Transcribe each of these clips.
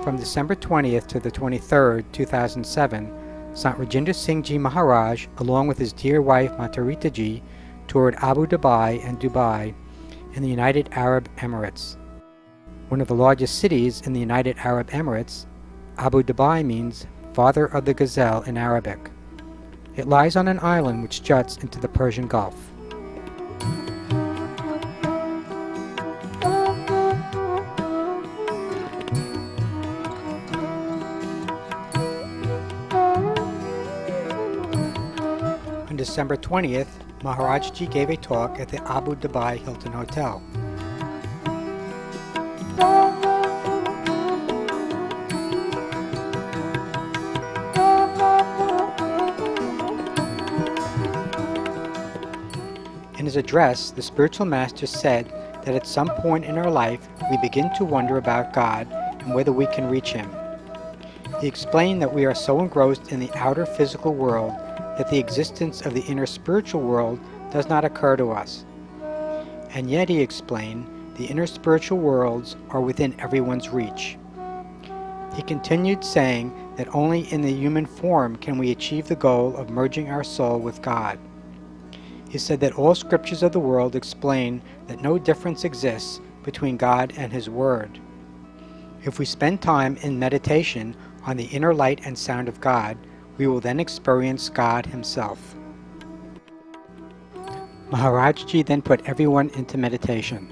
From December 20th to the 23rd, 2007, Sant Rajinder Singh Ji Maharaj, along with his dear wife Matarita Ji, toured Abu Dhabi and Dubai in the United Arab Emirates. One of the largest cities in the United Arab Emirates, Abu Dhabi means Father of the Gazelle in Arabic. It lies on an island which juts into the Persian Gulf. On December 20th, Maharaj Ji gave a talk at the Abu Dhabi Hilton Hotel. In his address, the spiritual master said that at some point in our life we begin to wonder about God and whether we can reach Him. He explained that we are so engrossed in the outer physical world that the existence of the inner spiritual world does not occur to us. And yet, he explained, the inner spiritual worlds are within everyone's reach. He continued saying that only in the human form can we achieve the goal of merging our soul with God. He said that all scriptures of the world explain that no difference exists between God and His Word. If we spend time in meditation on the inner light and sound of God, we will then experience God Himself. Maharaj Ji then put everyone into meditation.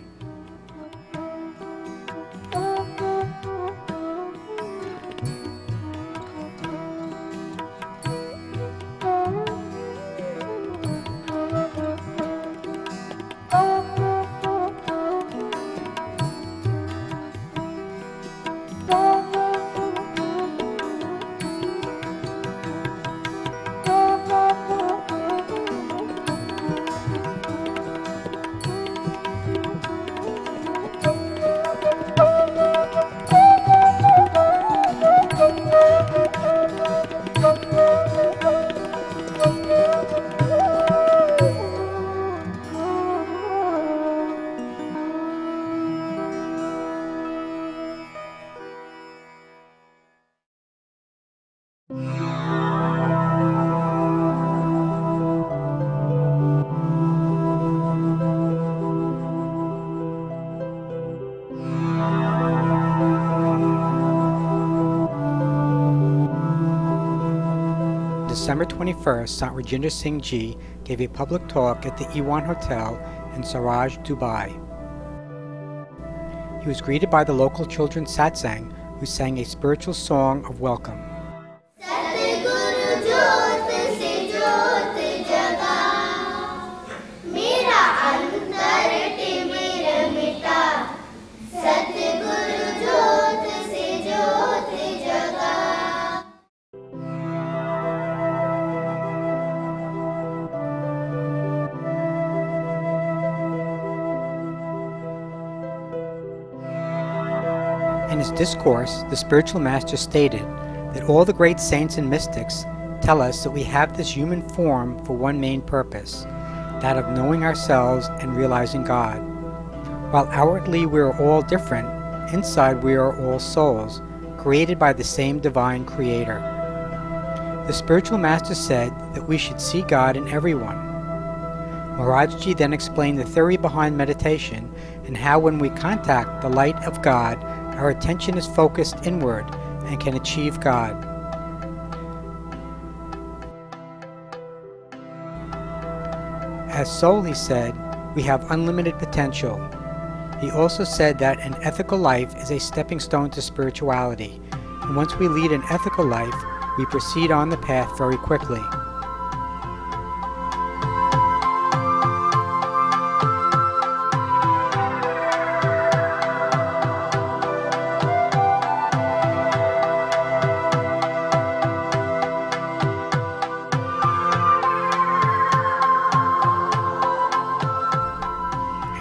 December 21st, Sant Rajinder Singh Ji gave a public talk at the Ewan Hotel in Saraj, Dubai. He was greeted by the local children's satsang, who sang a spiritual song of welcome. In his discourse, the spiritual master stated that all the great saints and mystics tell us that we have this human form for one main purpose, that of knowing ourselves and realizing God. While outwardly we are all different, inside we are all souls, created by the same divine Creator. The spiritual master said that we should see God in everyone. Maharaj Ji then explained the theory behind meditation and how when we contact the light of God, our attention is focused inward and can achieve God. As soul, he said, we have unlimited potential. He also said that an ethical life is a stepping stone to spirituality, and once we lead an ethical life, we proceed on the path very quickly.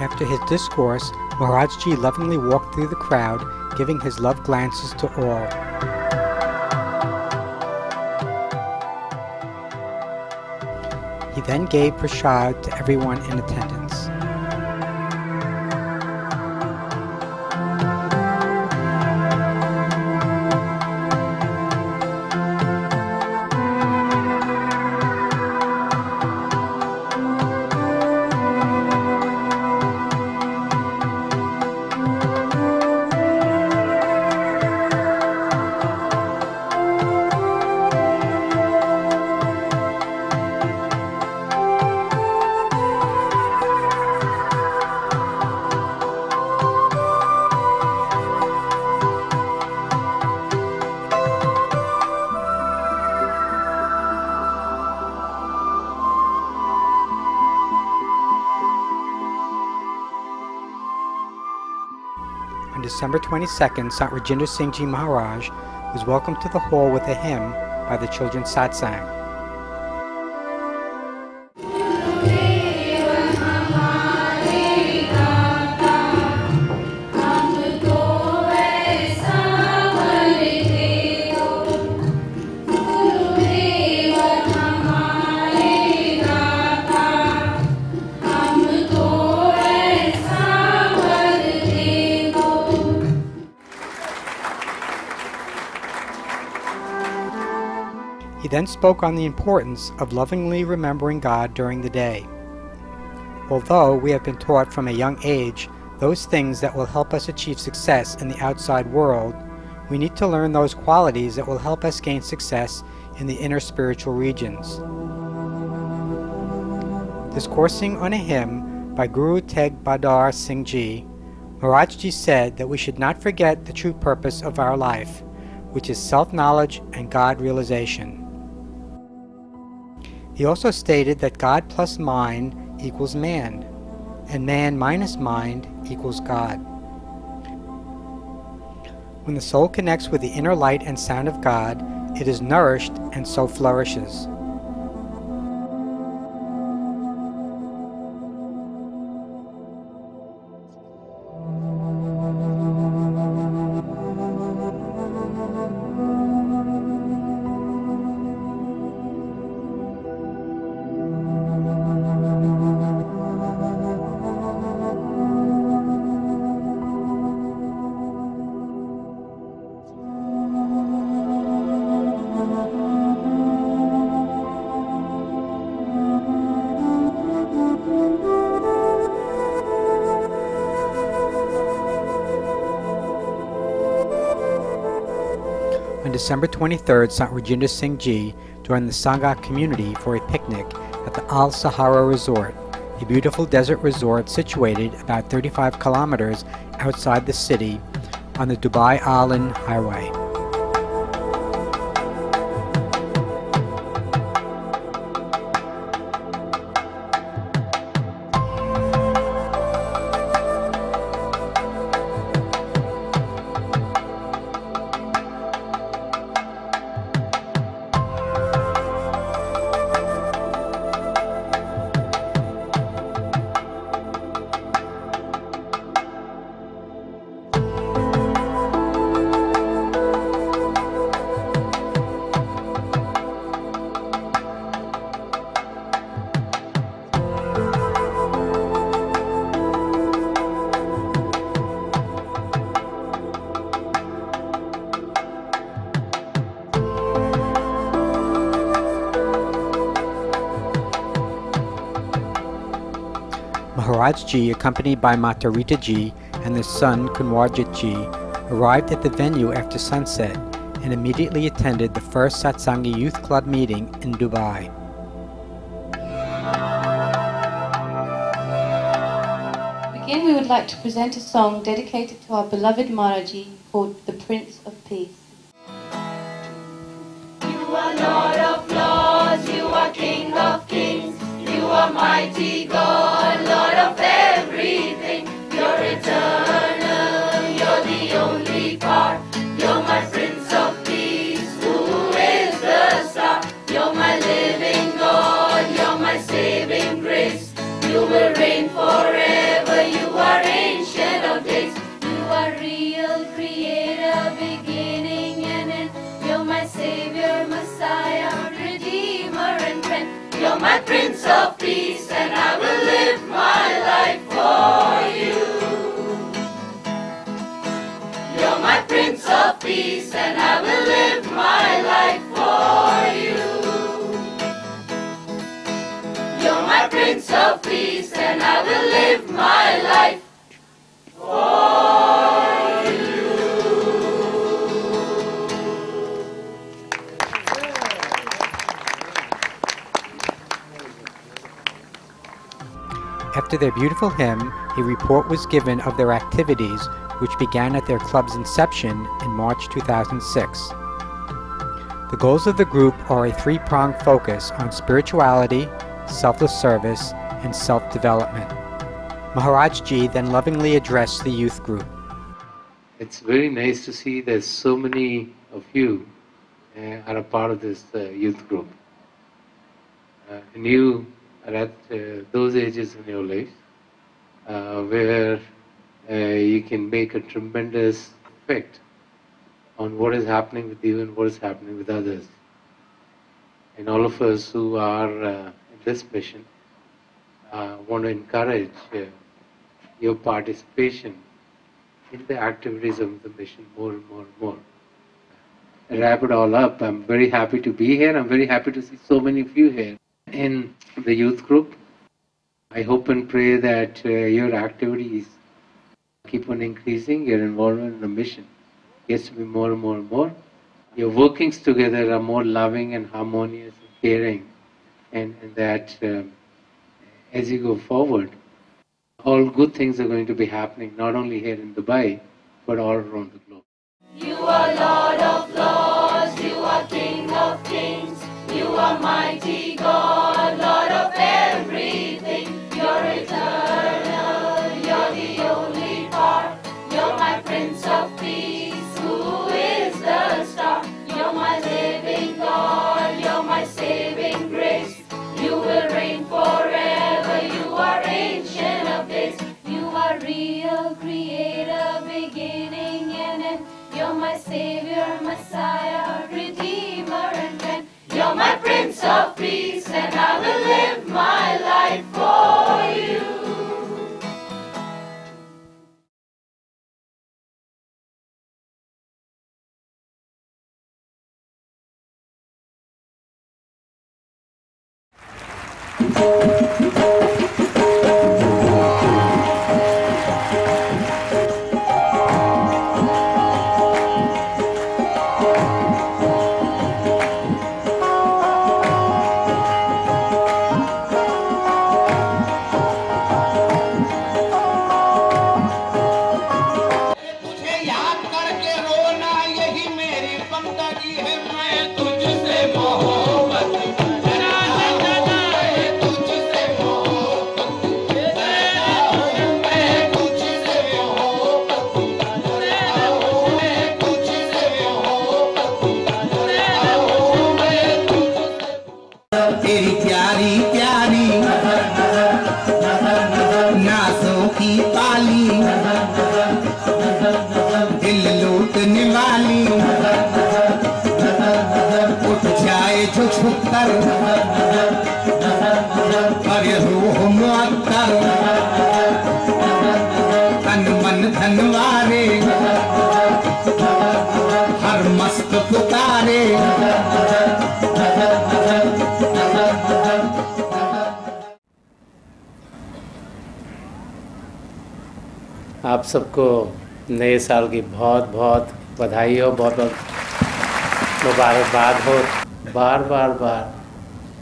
After his discourse, Maharaj Ji lovingly walked through the crowd, giving his love glances to all. He then gave prasad to everyone in attendance. December 22nd, Sant Rajinder Singh Ji Maharaj was welcomed to the hall with a hymn by the children's satsang. He then spoke on the importance of lovingly remembering God during the day. Although we have been taught from a young age those things that will help us achieve success in the outside world, we need to learn those qualities that will help us gain success in the inner spiritual regions. Discoursing on a hymn by Guru Teg Bahadur Singh Ji, Maharaj Ji said that we should not forget the true purpose of our life, which is self-knowledge and God realization. He also stated that God plus mind equals man, and man minus mind equals God. When the soul connects with the inner light and sound of God, it is nourished and so flourishes. On December 23rd, Sant Rajinder Singh Ji joined the Sangha community for a picnic at the Al Sahara Resort, a beautiful desert resort situated about 35 kilometers outside the city on the Dubai-Alan highway. Maharaj Ji, accompanied by Mata Rita Ji and their son Kunwarjit Ji, arrived at the venue after sunset and immediately attended the first Satsangi Youth Club meeting in Dubai. To begin, we would like to present a song dedicated to our beloved Maharaj Ji called The Prince of Peace. You are Lord of Lords, you are King of Kings, you are mighty God, Lord of everything. You're eternal, you're the only part. You're my Prince of Peace, who is the star. You're my living God, you're my saving grace. You will reign forever, you are ancient of days. You are real creator, beginning and end. You're my Savior, Messiah, Redeemer and friend. You're my Prince of Peace, and I will live my life for you. You're my Prince of Peace, and I will live my life for you. You're my Prince of Peace, and I will live my life for you. After their beautiful hymn, a report was given of their activities, which began at their club's inception in March 2006. The goals of the group are a three-pronged focus on spirituality, selfless service, and self-development. Maharaj Ji then lovingly addressed the youth group. It's very nice to see that so many of you are a part of this youth group. And you are at those ages in your life where you can make a tremendous effect on what is happening with you and what is happening with others. And all of us who are in this mission want to encourage your participation in the activities of the mission more and more and more. I wrap it all up. I'm very happy to be here. I'm very happy to see so many of you here in the youth group. I hope and pray that your activities keep on increasing, your involvement in the mission gets to be more and more and more. Your workings together are more loving and harmonious and caring, and that as you go forward, all good things are going to be happening, not only here in Dubai, but all around the globe. You are Lord of Lords, you are King of Kings, you are mighty God, Lord of everything. You're eternal, you're the only part, you're my Prince of Peace, who is the star. You're my living God, you're my saving grace, you will reign forever, you are ancient of days. You are real creator, beginning and end. You're my savior, Messiah, redeemer and friend. You're my Prince of Peace, and I will live my life for you. आप सबको नए साल की बहुत बहुत बधाई हो, बहुत बहुत मुबारकबाद हो। बार बार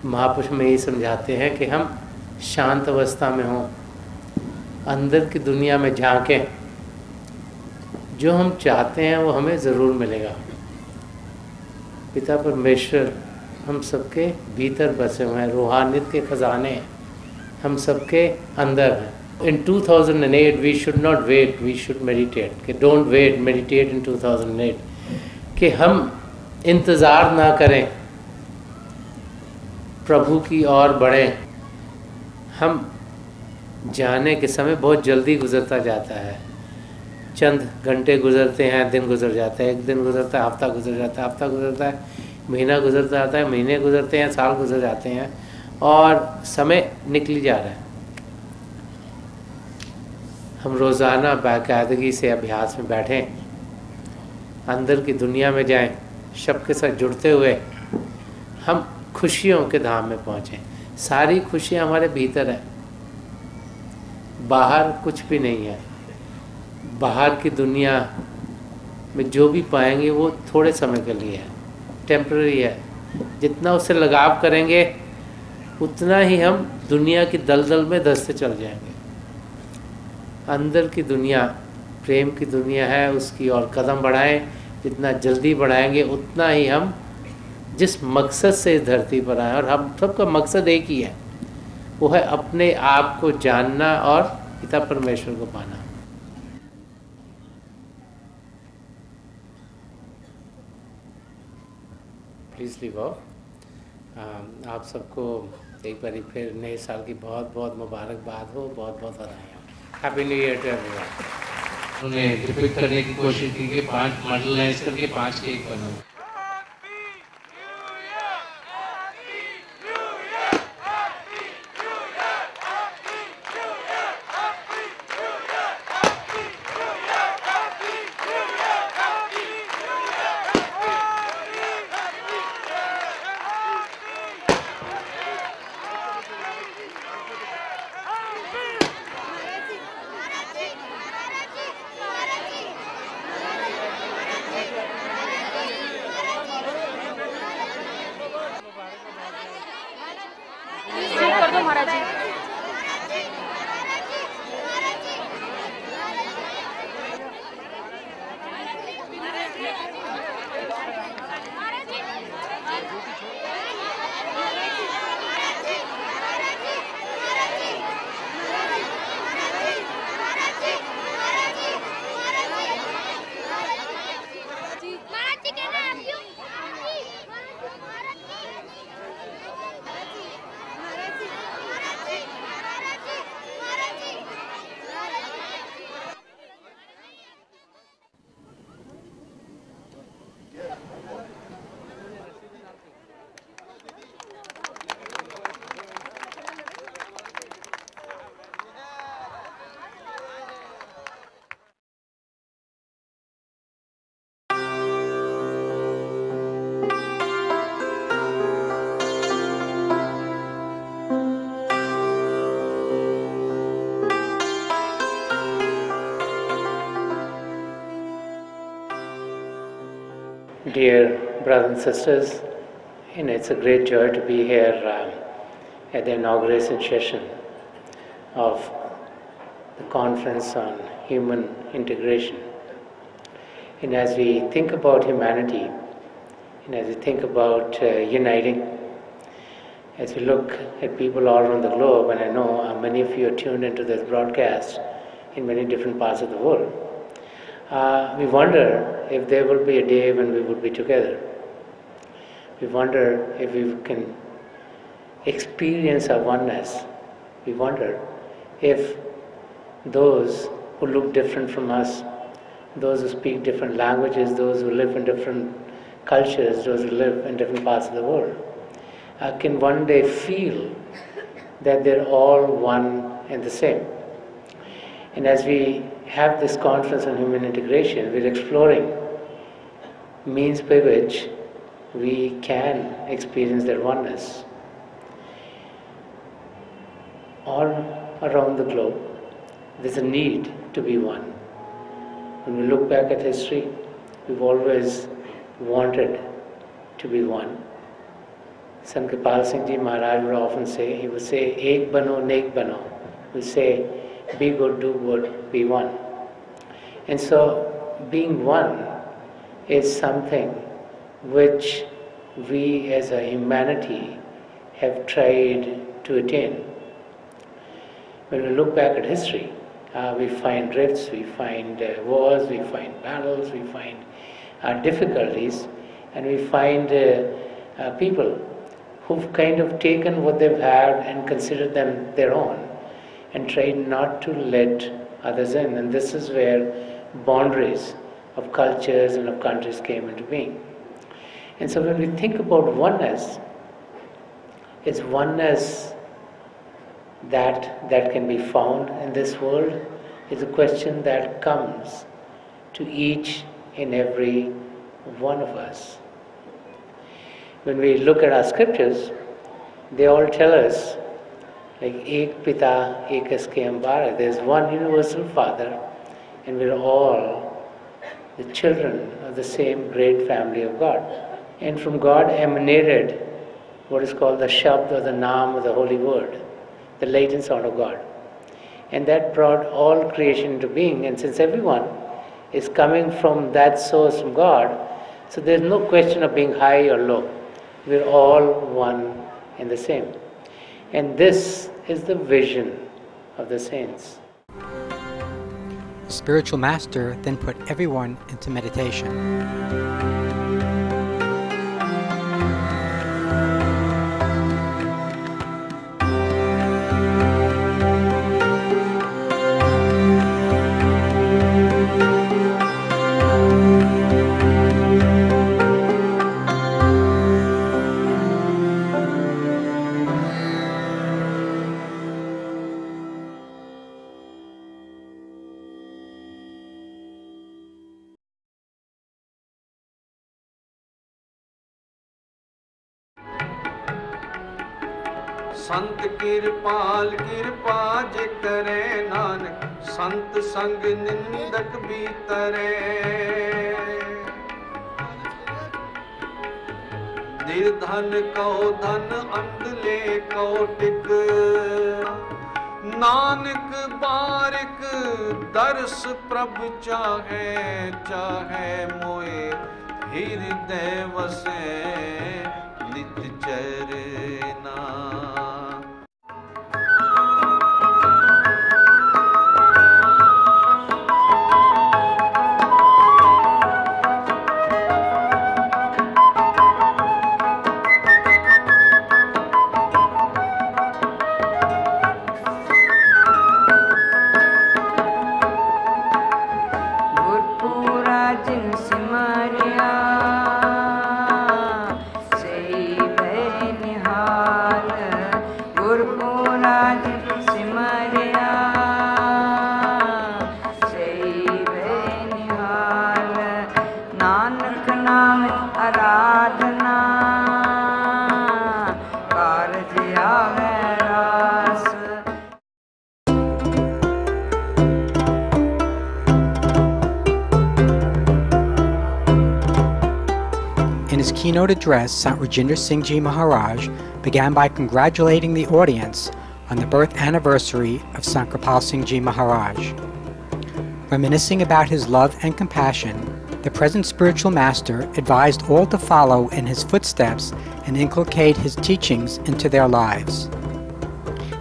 महापुरुष में यही समझाते हैं कि हम शांत अवस्था में हों, अंदर की दुनिया में झांकें, जो हम चाहते हैं वो हमें ज़रूर मिलेगा। पिता परमेश्वर हम सबके भीतर बसे हुए हैं, रूहानियत के ख़जाने हम सबके अंदर हैं। In 2008 we should not wait, we should meditate. कि don't wait, meditate in 2008. कि हम इंतज़ार ना करें, प्रभु की ओर बढ़ें। हम जाने के समय बहुत जल्दी गुजरता जाता है, चंद घंटे गुजरते हैं, दिन गुजर जाता है, एक दिन गुजरता है, हफ्ता गुजर जाता है, हफ्ता गुजरता है, महीना गुजर जाता है, महीने गुजरते हैं, साल गुजर जाते हैं, और समय निकली जा रहा है। हम रोज़ाना बाकायदगी से अभ्यास में बैठें, अंदर की दुनिया में जाएं, शब्द के साथ जुड़ते हुए हम खुशियों के धाम में पहुँचें। सारी खुशियाँ हमारे भीतर हैं, बाहर कुछ भी नहीं है। बाहर की दुनिया में जो भी पाएंगे वो थोड़े समय के लिए है, टेम्पररी है। जितना उससे लगाव करेंगे उतना ही हम दुनिया की दलदल में धंसते चल जाएंगे। अंदर की दुनिया प्रेम की दुनिया है, उसकी ओर कदम बढ़ाएं। जितना जल्दी बढ़ाएंगे उतना ही हम जिस मकसद से इस धरती पर आए, और हम सबका मकसद एक ही है, वो है अपने आप को जानना और पिता परमेश्वर को पाना। Please leave of. आप सबको एक बार फिर नए साल की बहुत बहुत मुबारकबाद हो, बहुत बहुत बधाई हो। Happy new year to everyone. उन्होंने रिपीट करने की कोशिश की कि 5 मॉडलाइज करके 5 केक बनाओ। कर दो महाराज जी। Dear brothers and sisters, it's a great joy to be here at the inauguration session of the Conference on Human Integration. And as we think about humanity, and as we think about uniting, as we look at people all around the globe, and I know many of you are tuned into this broadcast in many different parts of the world, we wonder if there will be a day when we would be together. We wonder if we can experience our oneness. We wonder if those who look different from us, those who speak different languages, those who live in different cultures, those who live in different parts of the world, can one day feel that they're all one and the same. And as we have this conference on human integration, we're exploring means by which we can experience that oneness. All around the globe, there's a need to be one. When we look back at history, we've always wanted to be one. Sant Kirpal Singh Ji Maharaj would often say, he would say, Ek bano, nek bano. He would say, be good, do good, be one. And so, being one is something which we as a humanity have tried to attain. When we look back at history, we find rifts, we find wars, we find battles, we find difficulties, and we find people who've kind of taken what they've had and considered them their own and tried not to let others in. And this is where boundaries of cultures and of countries came into being. And so when we think about oneness, it's oneness that can be found in this world. It's a question that comes to each and every one of us. When we look at our scriptures, they all tell us, like, Ek Pita, Ek Aske Ambara. There's one universal Father, and we're all the children of the same great family of God. And from God emanated what is called the Shabd or the Naam or the Holy Word, the latent sound of God. And that brought all creation into being. And since everyone is coming from that source from God, so there's no question of being high or low. We're all one and the same. And this is the vision of the saints. The spiritual master then put everyone into meditation. संत किरपाल कृपा जे करे नानक संत संग निंदक भी तरे निर्धन कहो धन अंधले कहो टिक नानक बारिक दर्श प्रभु चाहे चाहे मोए हृदय वसे नित चरना Keynote address, Sant Rajinder Singh Ji Maharaj began by congratulating the audience on the birth anniversary of Sant Kirpal Singh Ji Maharaj. Reminiscing about his love and compassion, the present spiritual master advised all to follow in his footsteps and inculcate his teachings into their lives.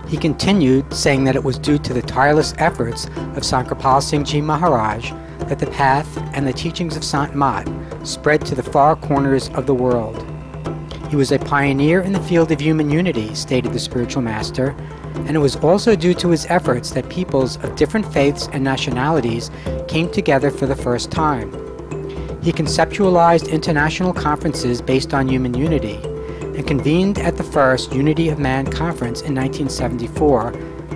He continued, saying that it was due to the tireless efforts of Sant Kirpal Singh Ji Maharaj that the path and the teachings of Sant Mat spread to the far corners of the world. He was a pioneer in the field of human unity, stated the spiritual master, and it was also due to his efforts that peoples of different faiths and nationalities came together for the first time. He conceptualized international conferences based on human unity and convened at the first Unity of Man conference in 1974,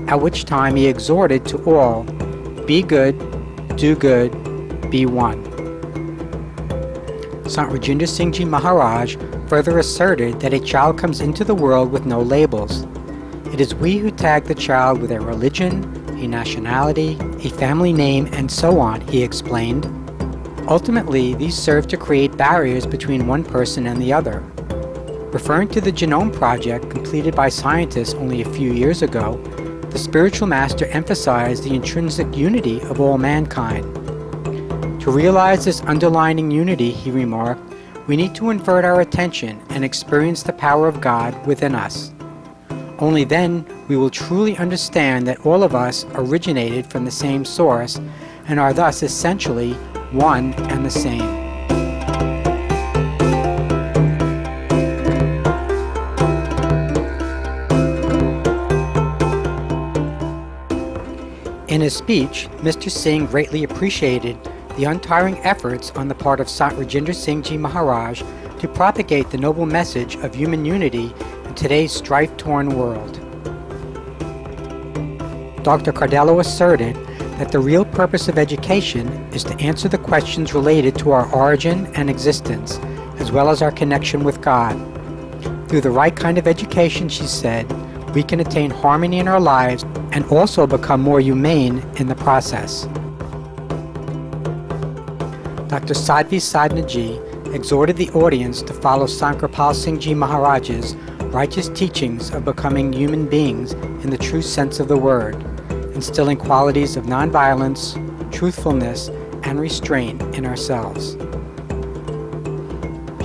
at which time he exhorted to all, be good, do good, be one. Sant Rajinder Singh Ji Maharaj further asserted that a child comes into the world with no labels. It is we who tag the child with a religion, a nationality, a family name, and so on, he explained. Ultimately, these serve to create barriers between one person and the other. Referring to the Genome Project completed by scientists only a few years ago, the spiritual master emphasized the intrinsic unity of all mankind. To realize this underlying unity, he remarked, we need to invert our attention and experience the power of God within us. Only then we will truly understand that all of us originated from the same source and are thus essentially one and the same. In his speech, Mr. Singh greatly appreciated the untiring efforts on the part of Sant Rajinder Singh Ji Maharaj to propagate the noble message of human unity in today's strife-torn world. Dr. Cardello asserted that the real purpose of education is to answer the questions related to our origin and existence, as well as our connection with God. Through the right kind of education, she said, we can attain harmony in our lives and also become more humane in the process. Dr. Sadhvi Sadhnaji exhorted the audience to follow Sant Kirpal Singh Ji Maharaj's righteous teachings of becoming human beings in the true sense of the word, instilling qualities of nonviolence, truthfulness, and restraint in ourselves.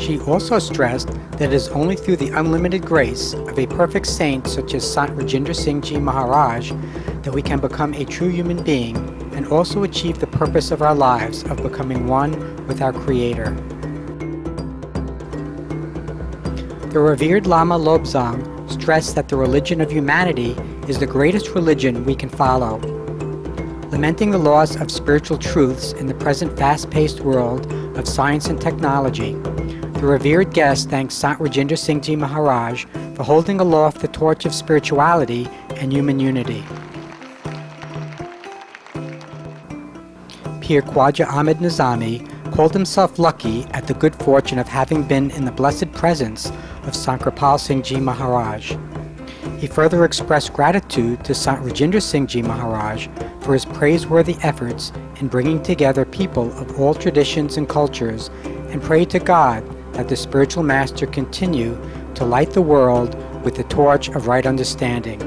She also stressed that it is only through the unlimited grace of a perfect saint such as Sant Rajinder Singh Ji Maharaj that we can become a true human being and also achieve the purpose of our lives of becoming one with our Creator. The revered Lama Lobsang stressed that the religion of humanity is the greatest religion we can follow. Lamenting the loss of spiritual truths in the present fast-paced world of science and technology, the revered guest thanked Sant Rajinder Singh Ji Maharaj for holding aloft the torch of spirituality and human unity. Pir Khwaja Ahmed Nizami called himself lucky at the good fortune of having been in the blessed presence of Sant Kirpal Singh Ji Maharaj. He further expressed gratitude to Sant Rajinder Singh Ji Maharaj for his praiseworthy efforts in bringing together people of all traditions and cultures, and prayed to God that the spiritual master continue to light the world with the torch of right understanding.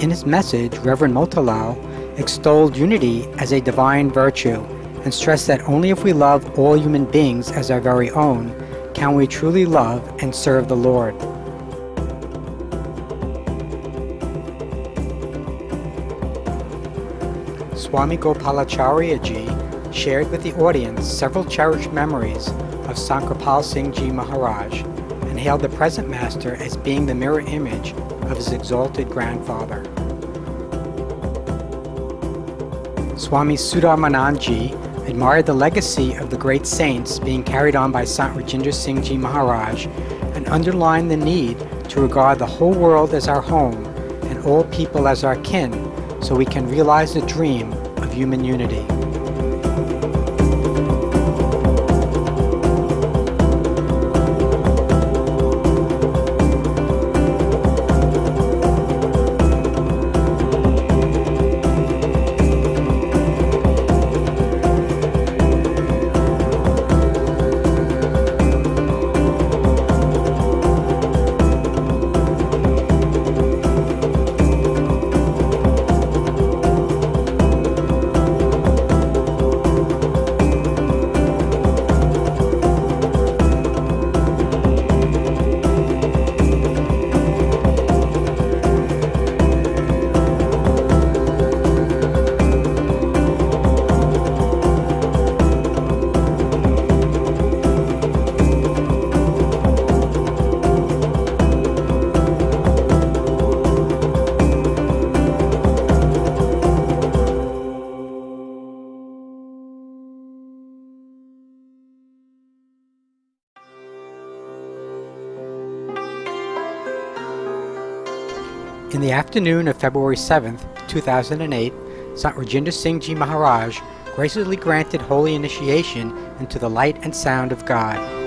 In his message, Reverend Motilal extolled unity as a divine virtue and stressed that only if we love all human beings as our very own can we truly love and serve the Lord. Swami Gopalacharya Ji shared with the audience several cherished memories of Sant Kirpal Singh Ji Maharaj and hailed the present master as being the mirror image of his exalted grandfather. Swami Sudhamanand Ji admired the legacy of the great saints being carried on by Sant Rajinder Singh Ji Maharaj and underlined the need to regard the whole world as our home and all people as our kin so we can realize the dream of human unity. In the afternoon of February 7th, 2008, Sant Rajinder Singh Ji Maharaj graciously granted holy initiation into the light and sound of God.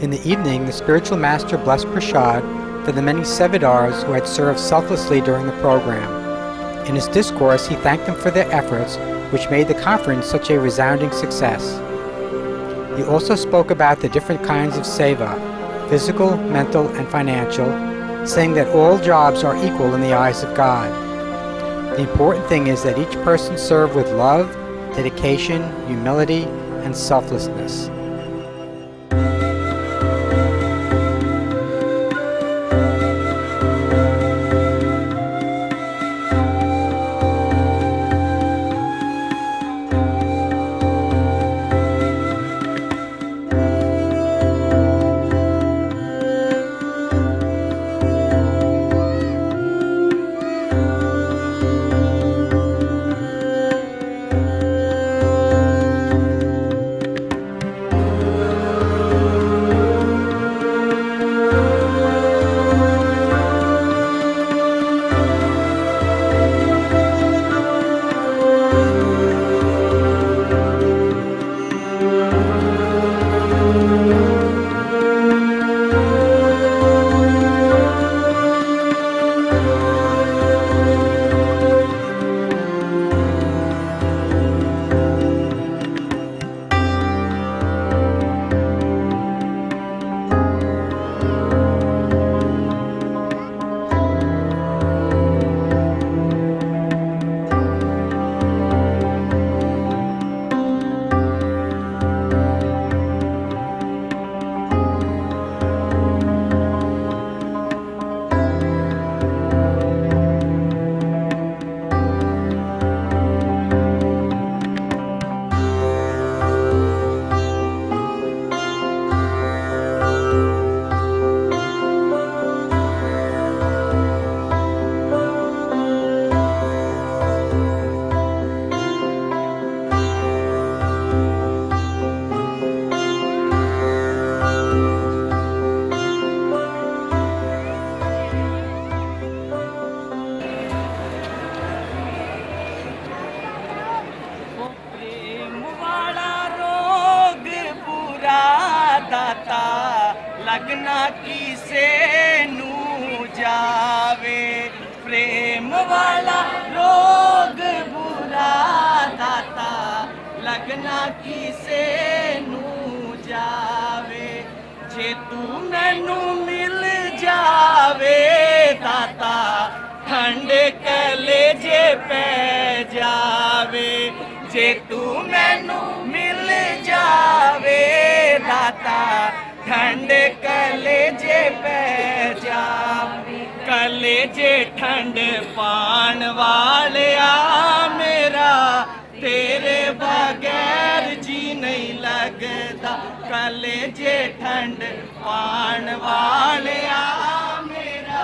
In the evening, the spiritual master blessed Prasad for the many Sevadars who had served selflessly during the program. In his discourse, he thanked them for their efforts, which made the conference such a resounding success. He also spoke about the different kinds of seva, physical, mental, and financial, saying that all jobs are equal in the eyes of God. The important thing is that each person serve with love, dedication, humility, and selflessness. लगना किसे नू जावे प्रेम वाला रोग बुरा दाता लगना किसे नू जावे जे तू मैनू मिल जावे दाता ठंड कलेजे पै जावे जे तू मैनू मिल जावे दाता ठंड कलेजे पै जावे कलेजे ठंड पान वालिया मेरा तेरे बगैर जी नहीं लगदा कलेजे ठंड पान वालिया मेरा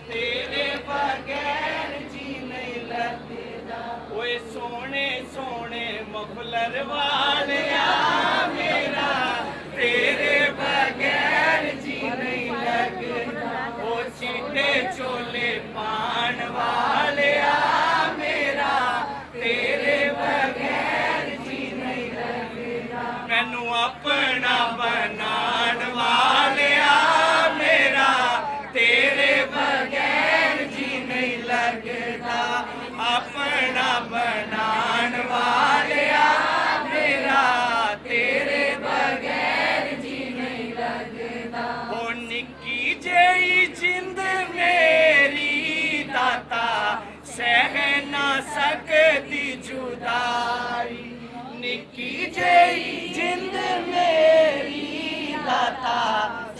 तेरे बगैर जी नहीं लगदा ओए सोने सोने मफलर वालिया मेरा तेरे बगैर जी नहीं लगदा ओ चिट्टे चोले पान वालिया मेरा तेरे बगैर जी नहीं लगदा मैनू अपना बनान वालिया मेरा तेरे बगैर जी नहीं लगदा अपना बनान वालिया मेरा तेरे बगैर जी नहीं लगदा ओ निक्की जेही जिंद मेरी दाता सह ना सकदी जुदाई निक्की जेही जिंद मेरी दाता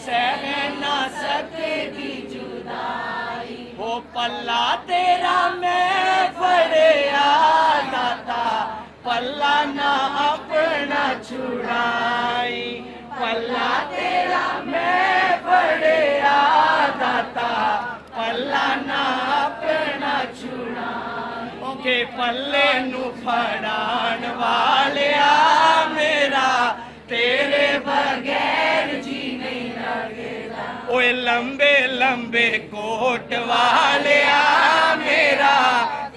सह ना सकदी जुदाई ओ पल्ला तेरा मैं फड़िया दाता पल्ला ना अपना छुड़ाई पल्ला तेरा मैं फड़िया दाता पल्ला ना अपना छुड़ाई ओके पल्ले नू फड़ान वालिया मेरा तेरे बगैर जी नहीं लगदा ओए लंबे लंबे कोट वालिया मेरा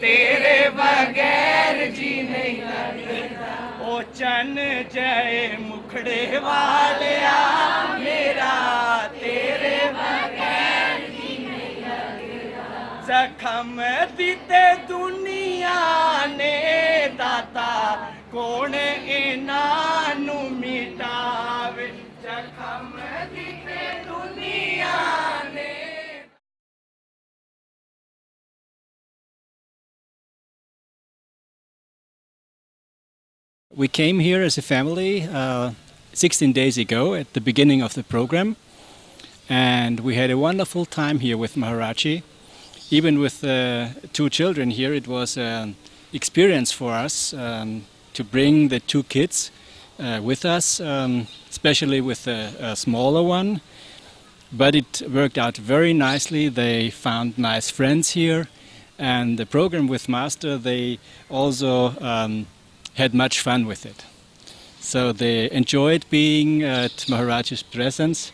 तेरे बगैर जी नहीं लगदा ओ चन जय मुखड़े वालिया मेरा तेरे बगैर जी नहीं लगदा जखम दिते दुनिया ने दाता कौन इन्हां नू मिटावे जखम दिते दुनिया ने We came here as a family 16 days ago at the beginning of the program, and we had a wonderful time here with Maharaji. Even with two children here, it was an experience for us to bring the two kids with us, especially with a smaller one. But it worked out very nicely. They found nice friends here, and the program with Master, they also had much fun with it. So they enjoyed being at Maharaj's presence,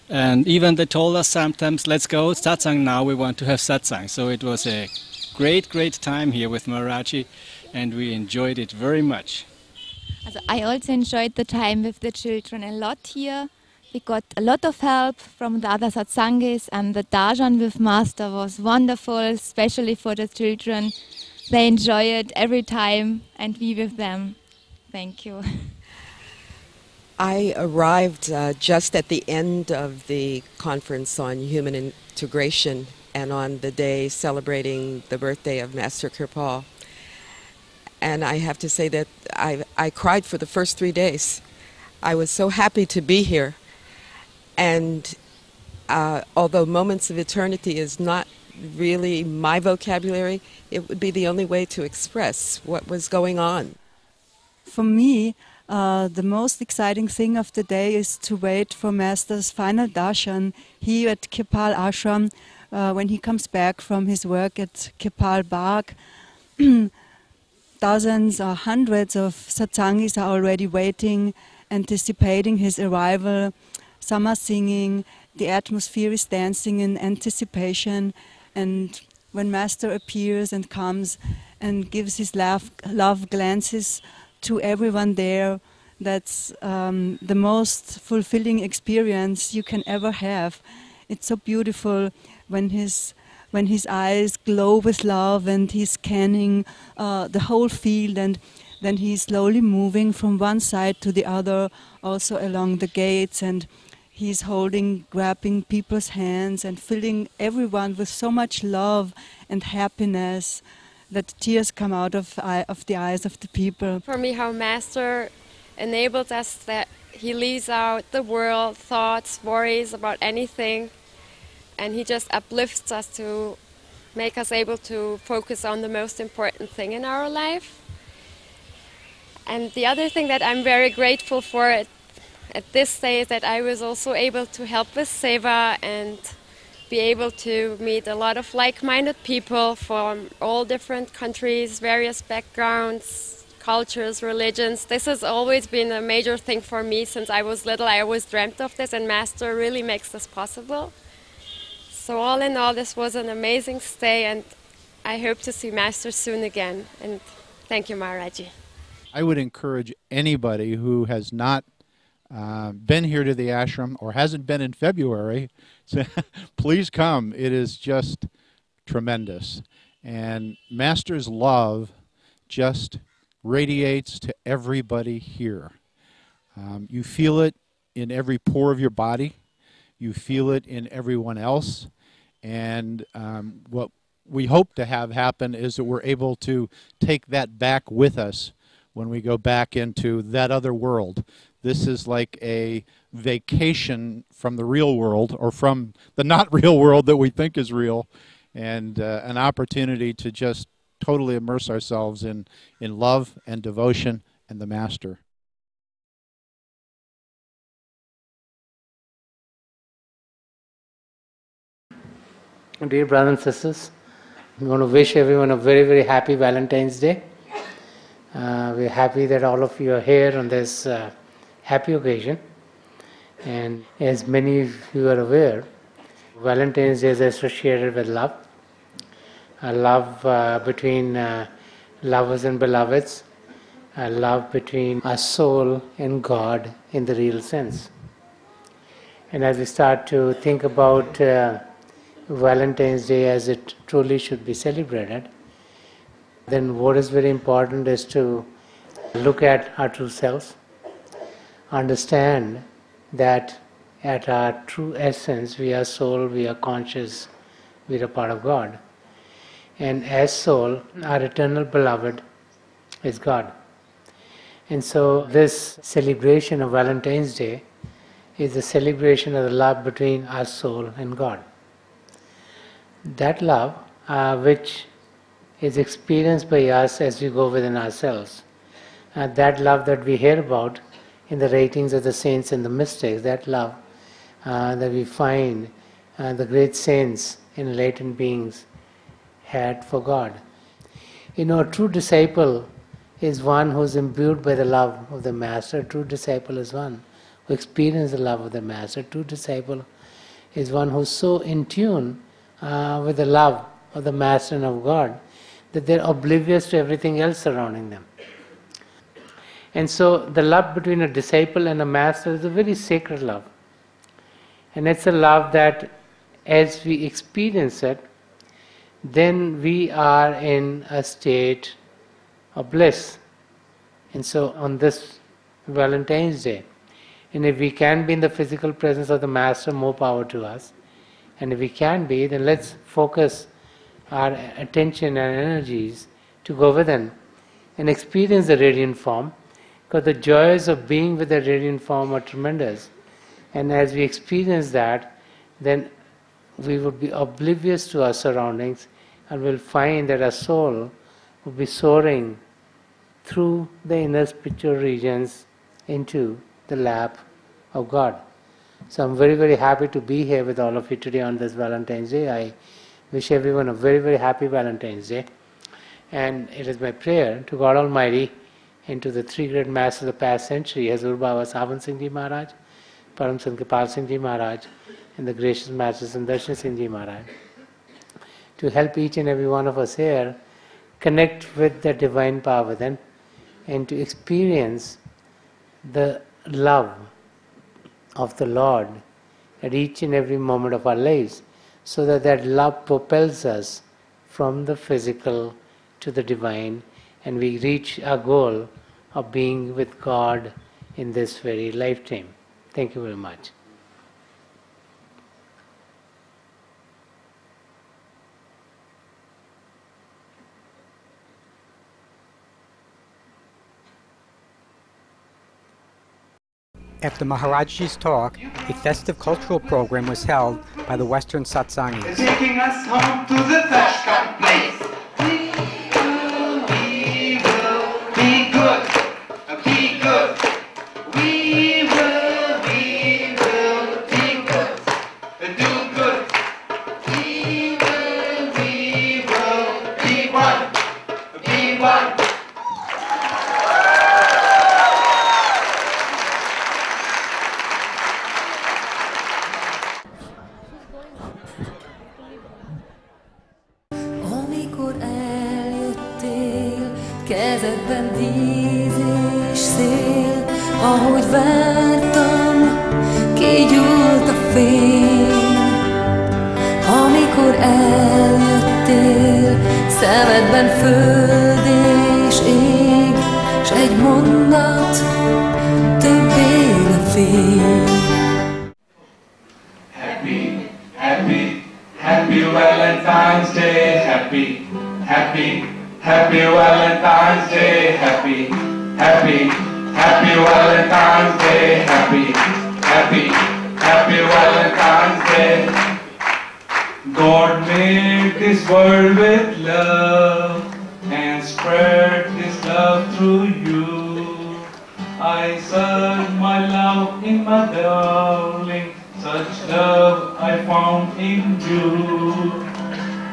and even they told us sometimes, let's go satsang now, we want to have satsang. So it was a great time here with Maharaji, and we enjoyed it very much. Also, I also enjoyed the time with the children a lot here. We got a lot of help from the other satsangis, and the darshan with Master was wonderful, especially for the children. They enjoy it every time, and we with them. Thank you. I arrived just at the end of the conference on human integration and on the day celebrating the birthday of Master Kirpal. And I have to say that I cried for the first 3 days. I was so happy to be here. And although Moments of Eternity is not really my vocabulary, it would be the only way to express what was going on. For me, the most exciting thing of the day is to wait for Master's final darshan here at Kirpal Ashram when he comes back from his work at Kirpal Bagh. Dozens or hundreds of satsangis are already waiting, anticipating his arrival. Some are singing, the atmosphere is dancing in anticipation, and when Master appears and comes and gives his love glances to everyone there, That's the most fulfilling experience you can ever have. It's so beautiful when his eyes glow with love and he's scanning the whole field, and then he's slowly moving from one side to the other, also along the gates, and he's grabbing people's hands and filling everyone with so much love and happiness that tears come out of the eyes of the people. For me, how Master enables us, that he leaves out the world, thoughts, worries about anything, and he just uplifts us to make us able to focus on the most important thing in our life. And the other thing that I'm very grateful for at this day is that I was also able to help with Seva and be able to meet a lot of like-minded people from all different countries, various backgrounds, cultures, religions. This has always been a major thing for me since I was little. I always dreamt of this, and Master really makes this possible. So all in all, this was an amazing stay, and I hope to see Master soon again. And thank you, Maharaji. I would encourage anybody who has not been here to the ashram or hasn't been in February, please come. It is just tremendous. And Master's love just radiates to everybody here. You feel it in every pore of your body. You feel it in everyone else. And what we hope to have happen is that we're able to take that back with us when we go back into that other world. This is like a vacation from the real world, or from the not real world that we think is real, and an opportunity to just totally immerse ourselves in love and devotion and the Master. Dear brothers and sisters, I want to wish everyone a very, very happy Valentine's Day. We're happy that all of you are here on this happy occasion. And as many of you are aware, Valentine's Day is associated with love. Love between lovers and beloveds. Love between our soul and God in the real sense. And as we start to think about Valentine's Day as it truly should be celebrated, then what is very important is to look at our true selves, understand that at our true essence we are soul, we are conscious, we are a part of God. And as soul, our eternal beloved is God. And so this celebration of Valentine's Day is a celebration of the love between our soul and God. That love which is experienced by us as we go within ourselves. That love that we hear about in the writings of the saints and the mystics, that love that we find the great saints and enlightened beings had for God. You know, a true disciple is one who is imbued by the love of the Master. A true disciple is one who experiences the love of the Master. A true disciple is one who is so in tune with the love of the Master and of God that they're oblivious to everything else surrounding them. And so the love between a disciple and a Master is a very sacred love. And it's a love that as we experience it, then we are in a state of bliss. And so on this Valentine's Day, and if we can be in the physical presence of the Master, more power to us. And if we can be, then let's focus our attention and energies to go within and experience the radiant form, because the joys of being with the radiant form are tremendous. And as we experience that, then we would be oblivious to our surroundings, and we'll find that our soul will be soaring through the inner spiritual regions into the lap of God. So I'm very, very happy to be here with all of you today on this Valentine's Day. I wish everyone a very, very happy Valentine's Day. And it is my prayer to God Almighty and to the three great masters of the past century, Hazur Baba Sawan Singh Ji Maharaj, Param Sant Kirpal Singh Ji Maharaj, and the gracious masters Darshan Singh Ji Maharaj, to help each and every one of us here connect with the divine power within and to experience the love of the Lord at each and every moment of our lives, so that that love propels us from the physical to the divine, and we reach our goal of being with God in this very lifetime. Thank you very much. After Maharajji's talk, a festive cultural program was held by the Western Satsangis. Taking us home to the Flashcard place. We will be good. Be good. We will be good. Do good. We will be one. Be one. Amikor eljöttél, kezedben víz és szél, ahogy vártam, kigyúlt a fény. Amikor eljöttél, szemedben föld és ég, s egy mondat többé a fény. Happy, happy, happy Valentine's Day. Happy, happy, happy Valentine's Day. Happy, happy, happy Valentine's Day. Happy, happy, happy Valentine's Day. God made this world with love and spread His love through you. I searched my love in my darling, such love I found in you.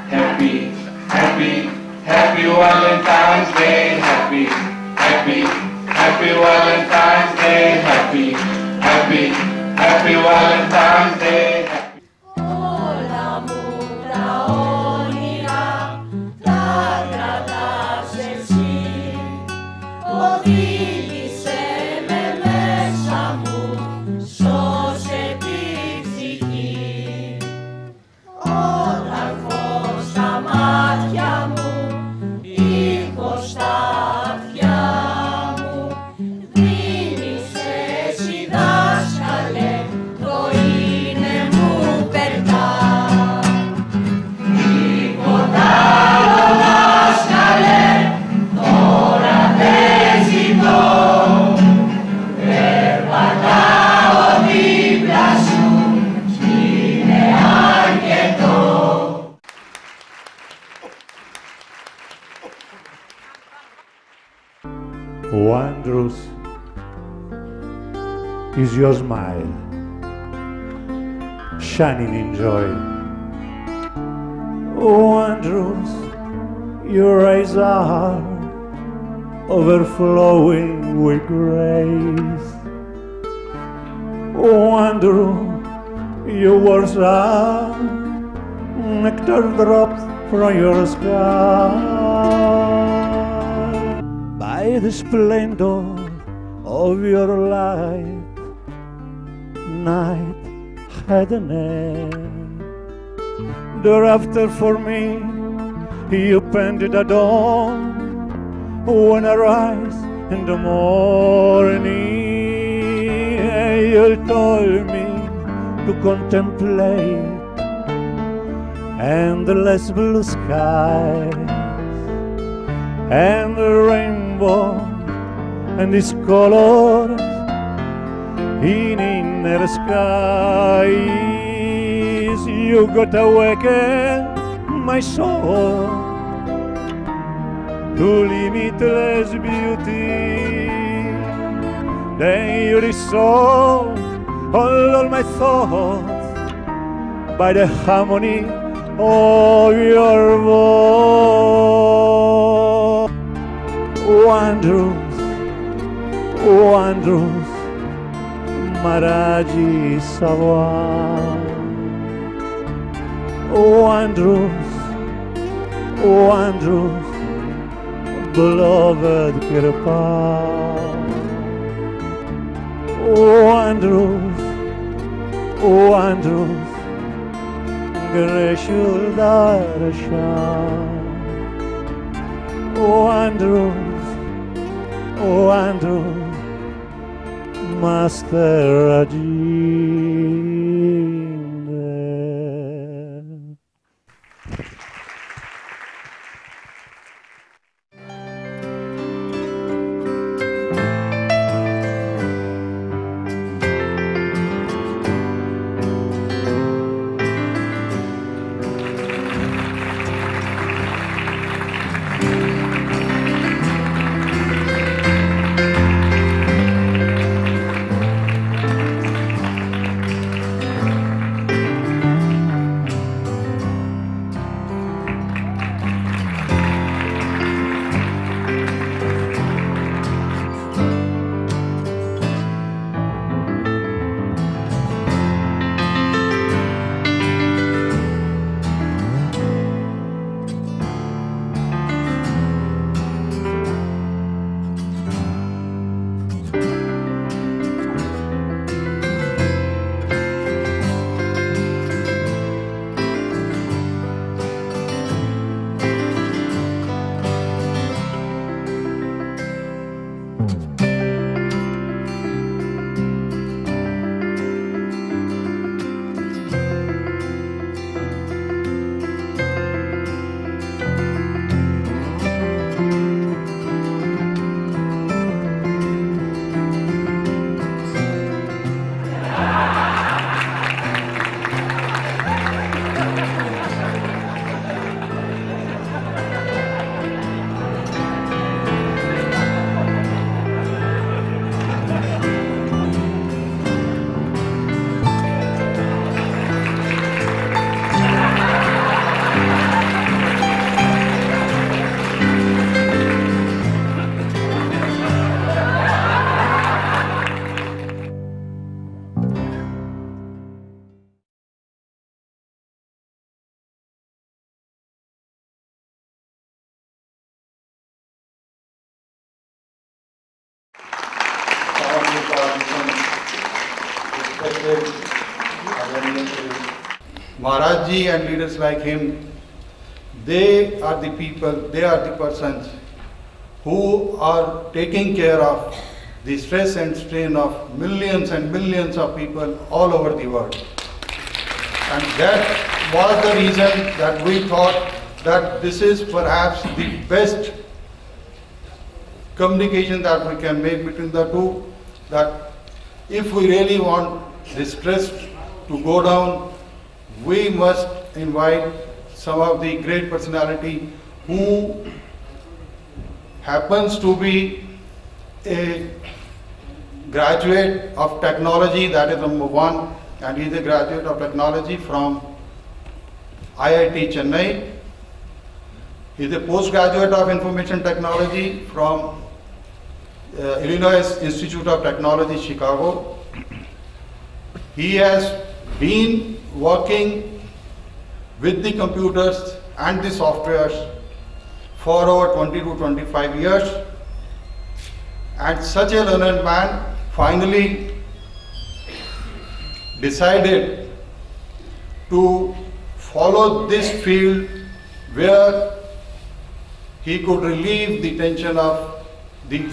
Happy, happy, happy Valentine's Day. Happy, happy, happy Valentine's Day. Happy, happy, happy Valentine's Day. Wondrous is your smile, shining in joy. Wondrous your eyes are, overflowing with grace. Wondrous your words are, nectar drops from your sky. By the splendor of your light, night had an end. Thereafter for me, you painted a dawn. When I rise in the morning, you told me to contemplate endless blue skies and the rainbow and its colors in inner skies. You got awakened my soul to limitless beauty. Then you resolved all my thoughts by the harmony of your voice. Wondrous, wondrous, Maharaj Sawan. Wondrous, wondrous, beloved Kirpal. Oh Andrews, oh Andrews, Greshul Darshan. Oh Andrews, oh Andrews, Master Rajinder. Maharaj ji and leaders like him, they are the people, they are the persons who are taking care of the stress and strain of millions and millions of people all over the world. And that was the reason that we thought that this is perhaps the best communication that we can make between the two, that if we really want the stress to go down, we must invite some of the great personality who happens to be a graduate of technology, that is number one, and he is a graduate of technology from IIT Chennai. He is a postgraduate of information technology from Illinois Institute of Technology, Chicago. He has been working with the computers and the softwares for over 20 to 25 years. And such a learned man finally decided to follow this field where he could relieve the tension of the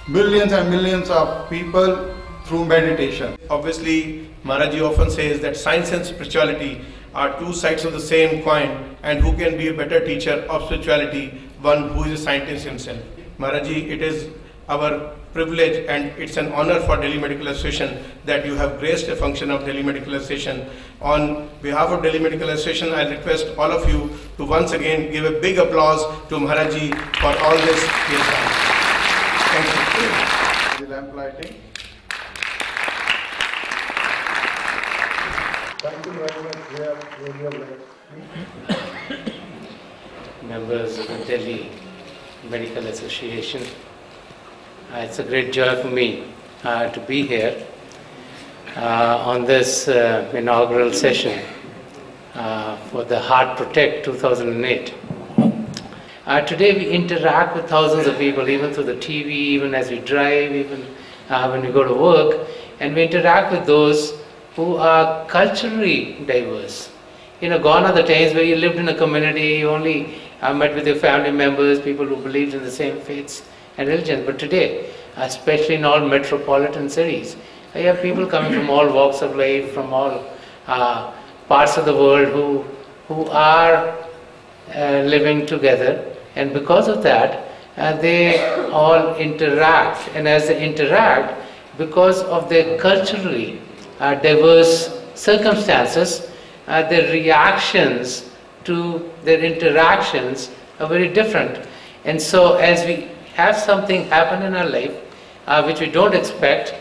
millions and millions of people through meditation. Obviously, Maharaj often says that science and spirituality are two sides of the same coin, and who can be a better teacher of spirituality? One who is a scientist himself. Maharaj, it is our privilege and it's an honor for Delhi Medical Association that you have graced a function of Delhi Medical Association. On behalf of Delhi Medical Association, I request all of you to once again give a big applause to Maharaj for all this he has done. Thank you. The lamp lighting. Thank you very much. Members of the Delhi Medical Association, it's a great joy for me to be here on this inaugural session for the Heart Protect 2008. Today we interact with thousands of people, even through the TV, even as we drive, even when we go to work, and we interact with those who are culturally diverse. Gone are the times where you lived in a community, you only met with your family members, people who believed in the same faiths and religions. But today, especially in all metropolitan cities, you have people coming from all walks of life, from all parts of the world who are living together, and because of that, they all interact. And as they interact, because of their culturally diverse circumstances, their reactions to their interactions are very different. And so as we have something happen in our life which we don't expect,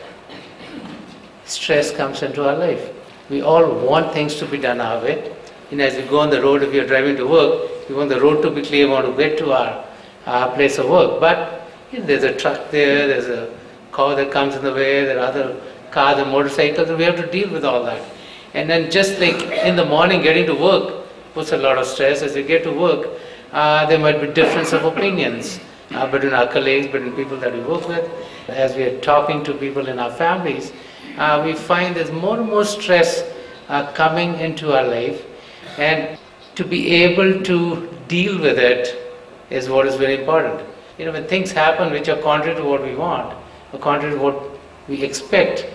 stress comes into our life. We all want things to be done our way. As we go on the road, if you're driving to work, we want the road to be clear, we want to get to our place of work. But there's a truck there, there's a car that comes in the way, there are other cars and motorcycles, and we have to deal with all that. And then just like in the morning, getting to work puts a lot of stress. As we get to work, there might be difference of opinions between our colleagues, between people that we work with. As we are talking to people in our families, we find there's more and more stress coming into our life, and to be able to deal with it is what is very important. When things happen which are contrary to what we want, or contrary to what we expect,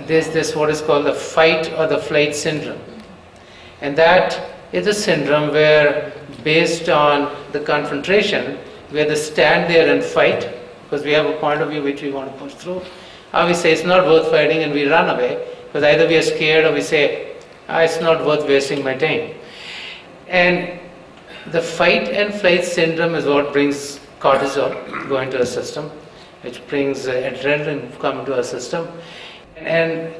there's this what is called the fight or the flight syndrome. And that is a syndrome where, based on the confrontation, we either stand there and fight, because we have a point of view which we want to push through, or we say it's not worth fighting and we run away, because either we are scared or we say, it's not worth wasting my time. And the fight and flight syndrome is what brings cortisol going to our system, which brings adrenaline come into our system. And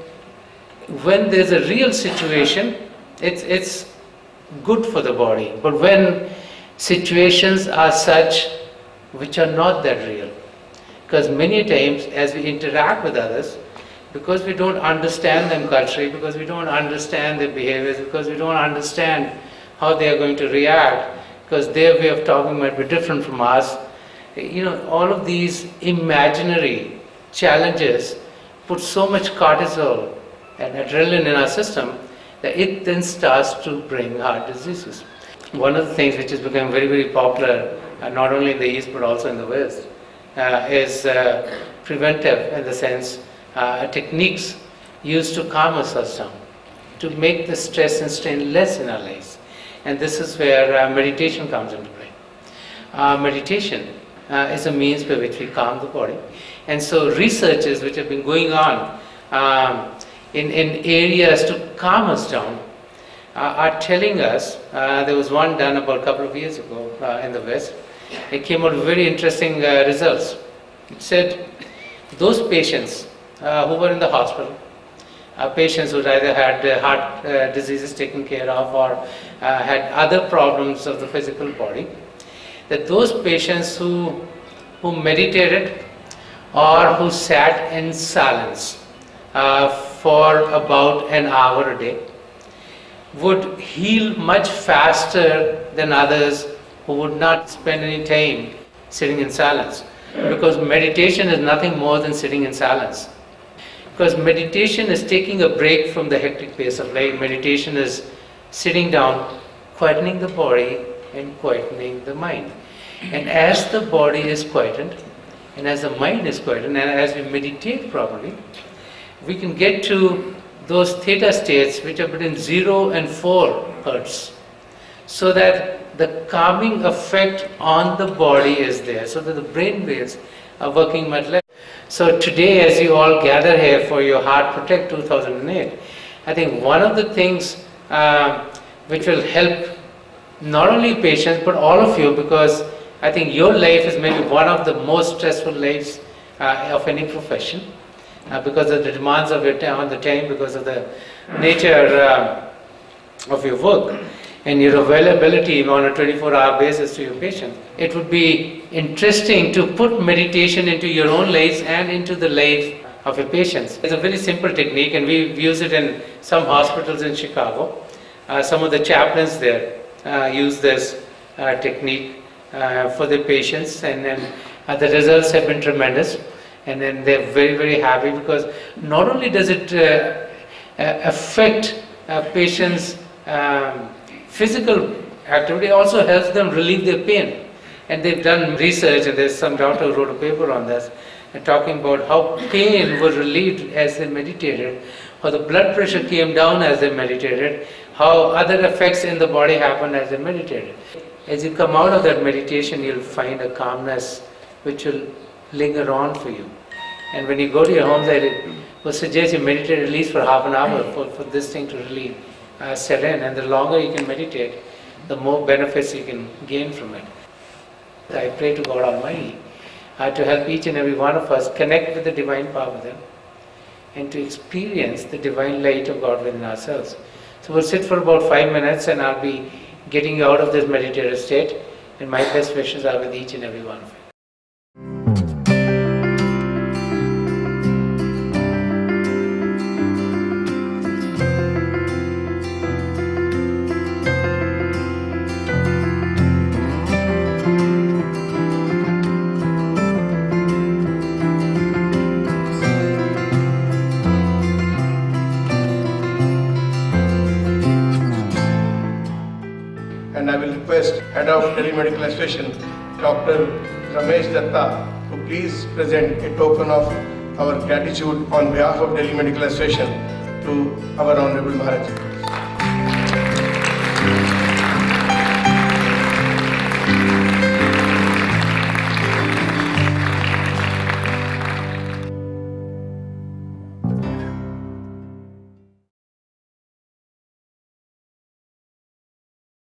when there's a real situation, it's good for the body. But when situations are such which are not that real, because many times as we interact with others, because we don't understand them culturally, because we don't understand their behaviors, because we don't understand how they are going to react, because their way of talking might be different from ours, all of these imaginary challenges put so much cortisol and adrenaline in our system that it then starts to bring heart diseases. One of the things which has become very, very popular, not only in the East but also in the West, is preventive, in the sense techniques used to calm us down, to make the stress and strain less in our lives. And this is where meditation comes into play. Meditation is a means by which we calm the body. And so researches which have been going on in areas to calm us down are telling us, there was one done about a couple of years ago in the West. It came out with very interesting results. It said those patients who were in the hospital, patients who either had heart diseases taken care of or had other problems of the physical body, that those patients who meditated or who sat in silence for about an hour a day would heal much faster than others who would not spend any time sitting in silence. Because meditation is nothing more than sitting in silence. Because meditation is taking a break from the hectic pace of life. Meditation is sitting down, quietening the body and quietening the mind. And as the body is quietened, and as the mind is quietened, and as we meditate properly, we can get to those theta states which are between 0 and 4 hertz, so that the calming effect on the body is there, so that the brain waves are working much less. So today, as you all gather here for your Heart Protect 2008, I think one of the things which will help not only patients but all of you, because I think your life is maybe one of the most stressful lives of any profession, because of the demands of your time, because of the nature of your work and your availability on a 24-hour basis to your patient. It would be interesting to put meditation into your own lives and into the life of your patients. It's a very simple technique, and we use it in some hospitals in Chicago. Some of the chaplains there use this technique for their patients, and the results have been tremendous. And then they're very, very happy, because not only does it affect patients' physical activity, also helps them relieve their pain. And they've done research, and there's some doctor who wrote a paper on this, talking about how pain was relieved as they meditated, how the blood pressure came down as they meditated, how other effects in the body happened as they meditated. As you come out of that meditation, you'll find a calmness which will linger on for you. And when you go to your homes, I would suggest you meditate at least for half an hour for this thing to really set in. And the longer you can meditate, the more benefits you can gain from it. I pray to God Almighty to help each and every one of us connect with the divine power within, and to experience the divine light of God within ourselves. So we'll sit for about 5 minutes, and I'll be getting you out of this meditative state, and my best wishes are with each and every one of you. And I will request Head of Delhi Medical Association, Dr. Ramesh Datta, to please present a token of our gratitude on behalf of Delhi Medical Association to our Honorable Maharaj.